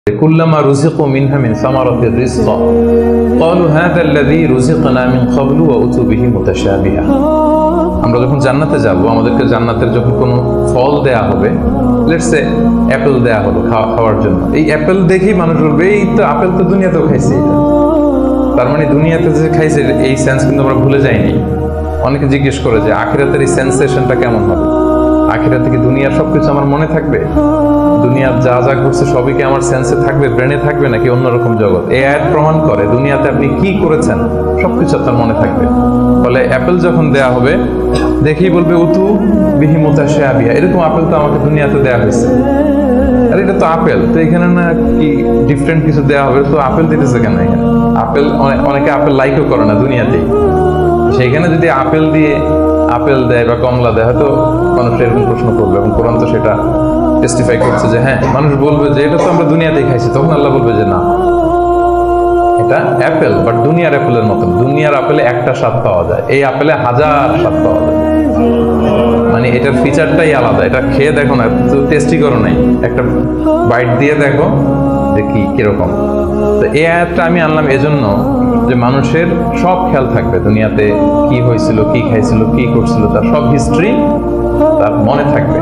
কুল্লামা রুজিকু মিনহা মিন সামারাতির রিজকা ক্বালু হাযা আল্লাযী রুজিকনা মিন ক্বাবলু ওয়া উতু বিহি মুতাশাবিহা। আমরা যখন জান্নাতে যাব, আমাদেরকে জান্নাতের যখন কোনো ফল দেয়া হবে, লেটস সে অ্যাপেল দেয়া হলো খাওয়ার জন্য, এই অ্যাপেল দেখেই মানুষ বলবে এই তো আপেল তো দুনিয়াতেও খাইছি। তার মানে দুনিয়াতে যে খাইছে এই সেন্স কিন্তু আমরা ভুলে যাইনি। অনেকে জিজ্ঞেস করে যে আখিরাতের এই সেন্সেশনটা কেমন হবে, আখিরাতে কি দুনিয়ার সবকিছু আমার মনে থাকবে, দুনিয়ার যা যা ঘটছে সবই কি আমার সেন্সে থাকবে, ব্রেনে থাকবে, নাকি অন্যরকম জগৎ? এই আয়াত প্রমাণ করে দুনিয়াতে আপনি কি করেছেন সবকিছু আপনার মনে থাকবে। ফলে অ্যাপেল যখন দেয়া হবে দেখেই বলবে উতু বিহি মুতাশাবিহা, এরকম আপেল তো আমাকে দুনিয়াতে দেয়া হয়েছে, আর এটা তো আপেল, তো এখানে না কি ডিফারেন্ট কিছু দেয়া হবে, তো আপেল দিতেছে কেন এখানে? আপেল অনেকে আপেল লাইকও করে না দুনিয়াতেই, সেইখানে যদি আপেল দিয়ে আপেল দেয় বা কমলা দেয় হয়তো মানুষ এরকম প্রশ্ন করবে, এবং কোরআন তো সেটা টেস্টিফাই করছে যে হ্যাঁ, মানুষ বলবে যে এটা তো আমরা দুনিয়াতেই খাইছি, তখন আল্লাহ বলবে যে না, এটা অ্যাপেল, বাট দুনিয়ার অ্যাপেলের মতন। দুনিয়ার আপেলে একটা স্বাদ পাওয়া যায়, এই আপেলে হাজার স্বাদ পাওয়া যায়, মানে এটার ফিচারটাই আলাদা। এটা খেয়ে দেখো না, টেস্টি করো নাই, একটা বাইট দিয়ে দেখো যে কিরকম। তো এই আয়াতটা আমি আনলাম এজন্য যে মানুষের সব খেয়াল থাকবে, দুনিয়াতে কি হয়েছিল, কি খাইছিল, কি করছিল, তার সব হিস্ট্রি তার মনে থাকবে।